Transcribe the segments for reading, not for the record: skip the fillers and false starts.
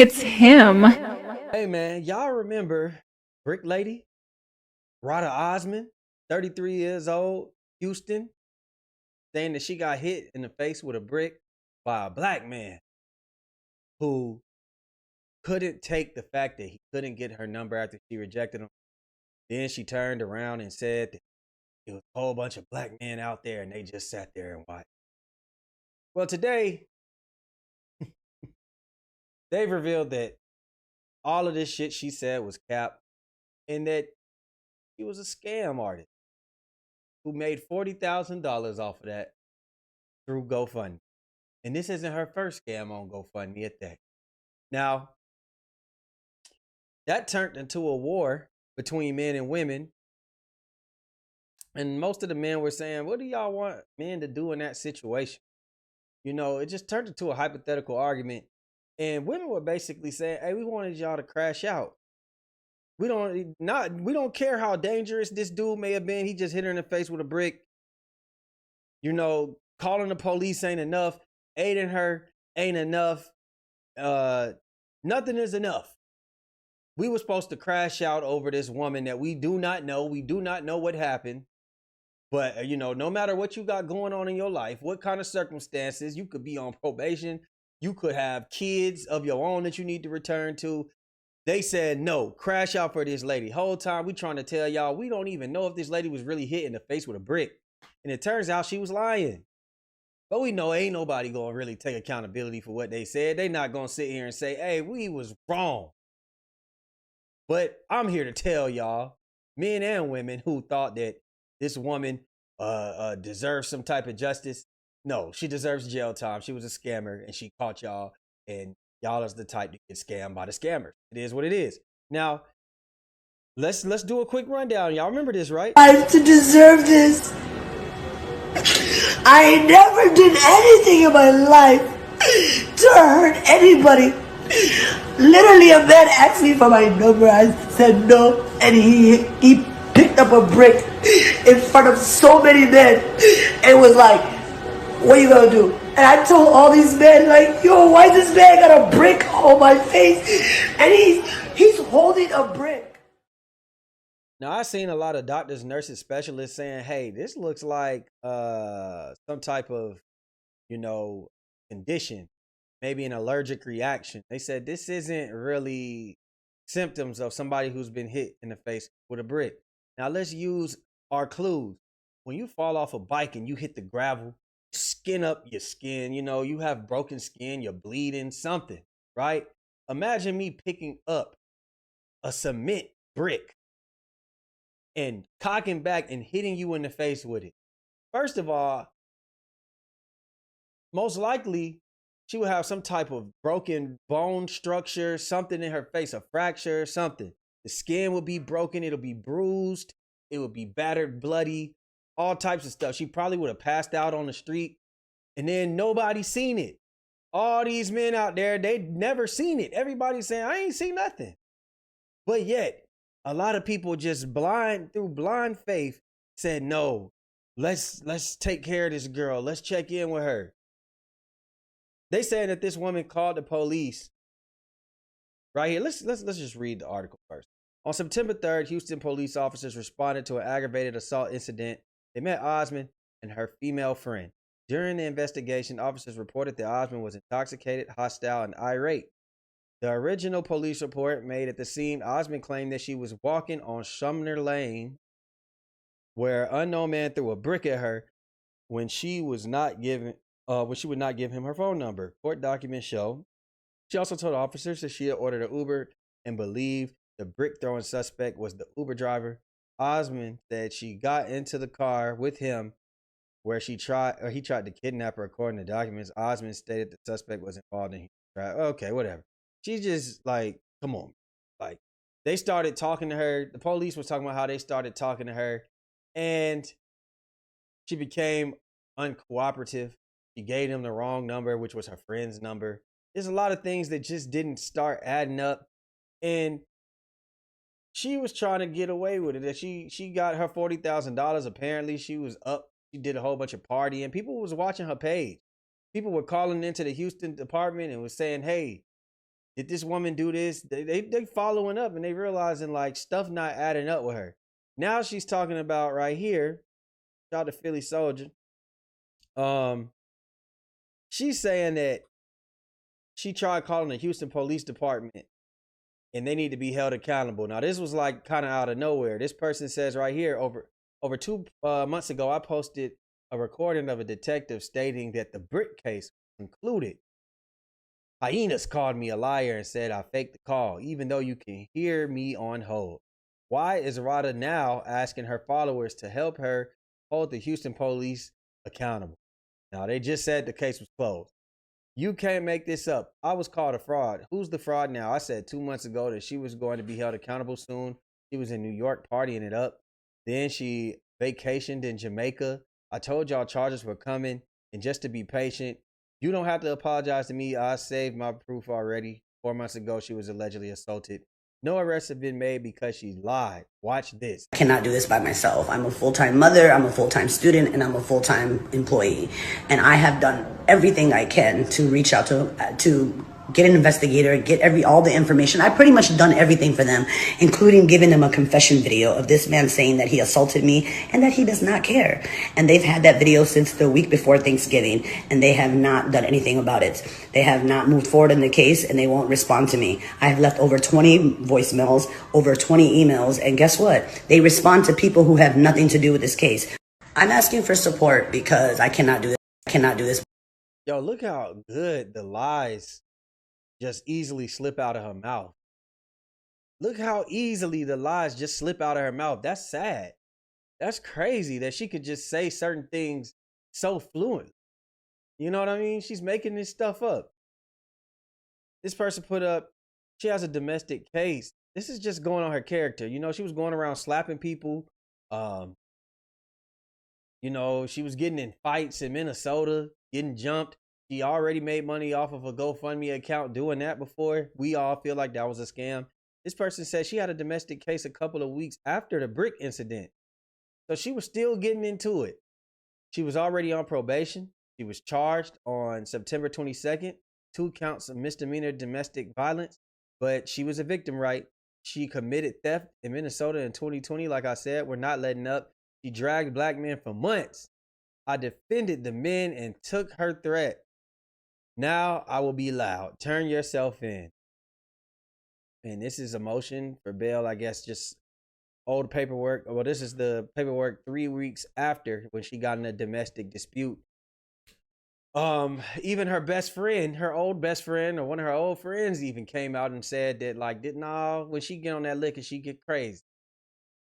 It's him. Hey man, y'all remember Brick Lady, Roda Osman, 33 years old, Houston, saying that she got hit in the face with a brick by a black man who couldn't take the fact that he couldn't get her number after she rejected him. Then she turned around and said that it was a whole bunch of black men out there and they just sat there and watched. Well, today they've revealed that all of this shit she said was cap and that she was a scam artist who made $40,000 off of that through GoFundMe. And this isn't her first scam on GoFundMe at that. Now, that turned into a war between men and women. And most of the men were saying, what do y'all want men to do in that situation? You know, it just turned into a hypothetical argument. And women were basically saying, hey, we wanted y'all to crash out. We don't care how dangerous this dude may have been. He just hit her in the face with a brick. You know, calling the police ain't enough. Aiding her ain't enough. Nothing is enough. We were supposed to crash out over this woman that we do not know. We do not know what happened. But, you know, no matter what you got going on in your life, what kind of circumstances, you could be on probation. You could have kids of your own that you need to return to. They said, no, crash out for this lady. Whole time we trying to tell y'all, we don't even know if this lady was really hit in the face with a brick. And it turns out she was lying. But we know ain't nobody going to really take accountability for what they said. They not going to sit here and say, hey, we was wrong. But I'm here to tell y'all, men and women who thought that this woman deserves some type of justice. No, she deserves jail time. She was a scammer and she caught y'all. And y'all is the type to get scammed by the scammers. It is what it is. Now, let's do a quick rundown. Y'all remember this, right? I to deserve this. I never did anything in my life to hurt anybody. Literally, a man asked me for my number. I said no, and he picked up a brick in front of so many men and was like, what are you gonna do? And I told all these men, like, yo, why this man got a brick on my face? And he's holding a brick. Now, I've seen a lot of doctors, nurses, specialists saying, hey, this looks like some type of, you know, condition, maybe an allergic reaction. They said this isn't really symptoms of somebody who's been hit in the face with a brick. Now, let's use our clues. When you fall off a bike and you hit the gravel, skin up your skin, you know, you have broken skin, you're bleeding, something, right? Imagine me picking up a cement brick and cocking back and hitting you in the face with it. First of all, most likely she would have some type of broken bone structure, something in her face, a fracture, something. The skin will be broken, it'll be bruised, it would be battered, bloody, all types of stuff. She probably would have passed out on the street and then nobody seen it. All these men out there, they never seen it. Everybody's saying, I ain't seen nothing. But yet, a lot of people just through blind faith said, no, let's take care of this girl. Let's check in with her. They said that this woman called the police. Right here, let's just read the article first. On September 3rd, Houston police officers responded to an aggravated assault incident. They met Osman and her female friend. During the investigation, officers reported that Osman was intoxicated, hostile, and irate. The original police report made at the scene, Osman claimed that she was walking on Sumner Lane, where an unknown man threw a brick at her when she would not give him her phone number. Court documents show. She also told officers that she had ordered an Uber and believed the brick throwing suspect was the Uber driver. Osman said she got into the car with him where he tried to kidnap her. According to documents, Osman stated the suspect was involved in okay, whatever. She's just like, come on. Like, they started talking to her. The police was talking about how they started talking to her and she became uncooperative. She gave them the wrong number, which was her friend's number. There's a lot of things that just didn't start adding up. And she was trying to get away with it. She got her $40,000. Apparently she was up. She did a whole bunch of partying. People was watching her page. People were calling into the Houston department and was saying, hey, Did this woman do this? They following up and they realizing like stuff not adding up with her. Now she's talking about right here. Shout out to Philly Soldier. She's saying that she tried calling the Houston Police Department and they need to be held accountable. Now, this was like kind of out of nowhere. This person says right here, over 2 months ago, I posted a recording of a detective stating that the brick case was concluded. Hyenas called me a liar and said I faked the call, even though you can hear me on hold. Why is Roda now asking her followers to help her hold the Houston police accountable? Now, they just said the case was closed. You can't make this up. I was called a fraud. Who's the fraud now? I said 2 months ago that she was going to be held accountable soon. She was in New York partying it up. Then she vacationed in Jamaica. I told y'all charges were coming. And just to be patient, you don't have to apologize to me. I saved my proof already. 4 months ago, she was allegedly assaulted. No arrests have been made because she lied. Watch this. I cannot do this by myself. I'm a full-time mother, I'm a full-time student, and I'm a full-time employee. And I have done everything I can to reach out to get an investigator, get all the information. I pretty much done everything for them, including giving them a confession video of this man saying that he assaulted me and that he does not care. And they've had that video since the week before Thanksgiving, and they have not done anything about it. They have not moved forward in the case, and they won't respond to me. I have left over 20 voicemails, over 20 emails, and guess what? They respond to people who have nothing to do with this case. I'm asking for support because I cannot do this. I cannot do this. Yo, look how good the lies just easily slip out of her mouth. Look how easily the lies just slip out of her mouth. That's sad. That's crazy that she could just say certain things so fluent. You know what I mean? She's making this stuff up. This person put up, she has a domestic case. This is just going on her character. You know, she was going around slapping people. You know, she was getting in fights in Minnesota, getting jumped. She already made money off of a GoFundMe account doing that before. We all feel like that was a scam. This person said she had a domestic case a couple of weeks after the brick incident. So she was still getting into it. She was already on probation. She was charged on September 22nd, 2 counts of misdemeanor domestic violence, but she was a victim, right? She committed theft in Minnesota in 2020. Like I said, we're not letting up. She dragged black men for months. I defended the men and took her threat. Now I will be loud. Turn yourself in. And this is a motion for bail, I guess, just old paperwork. Well, this is the paperwork 3 weeks after when she got in a domestic dispute. Even her best friend, her old best friend, or one of her old friends even came out and said that, like, when she get on that liquor, she get crazy.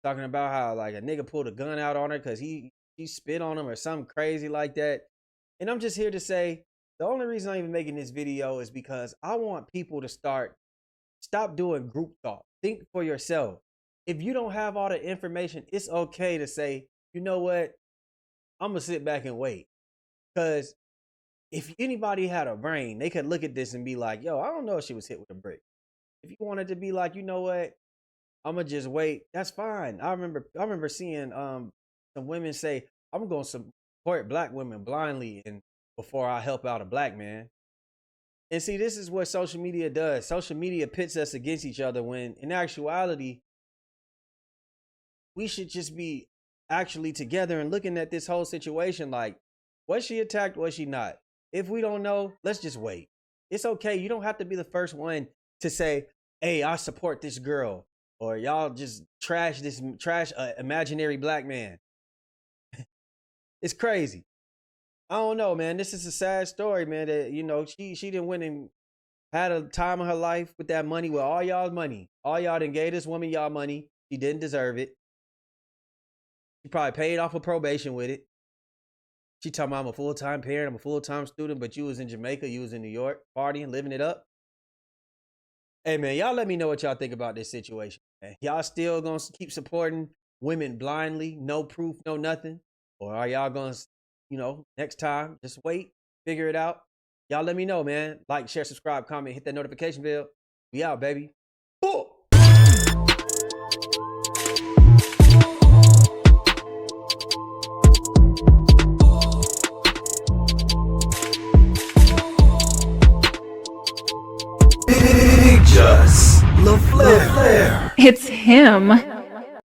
Talking about how, like, a nigga pulled a gun out on her because he spit on him or something crazy like that. And I'm just here to say, the only reason I'm even making this video is because I want people to stop doing group thought. Think for yourself. If you don't have all the information, it's okay to say, you know what? I'm going to sit back and wait. Because if anybody had a brain, they could look at this and be like, yo, I don't know if she was hit with a brick. If you wanted to be like, you know what? I'm going to just wait. That's fine. I remember seeing some women say, I'm going to support black women blindly and before I help out a black man. And see, this is what social media does. Social media pits us against each other when in actuality, we should just be actually together and looking at this whole situation like, was she attacked? Was she not? If we don't know, let's just wait. It's okay. You don't have to be the first one to say, hey, I support this girl, or y'all just trash imaginary black man. It's crazy. I don't know, man. This is a sad story, man. That, you know, she didn't win and had a time of her life with that money, with all y'all's money. All y'all done gave this woman y'all money. She didn't deserve it. She probably paid off a probation with it. She talking about I'm a full-time parent, I'm a full-time student, but you was in Jamaica, you was in New York, partying, living it up. Hey, man, y'all let me know what y'all think about this situation. Man. Y'all still gonna keep supporting women blindly, no proof, no nothing? Or are y'all gonna, you know, next time, just wait, figure it out? Y'all let me know, man. Like, share, subscribe, comment, hit that notification bell. We out, baby. Boom. the flare. It's him.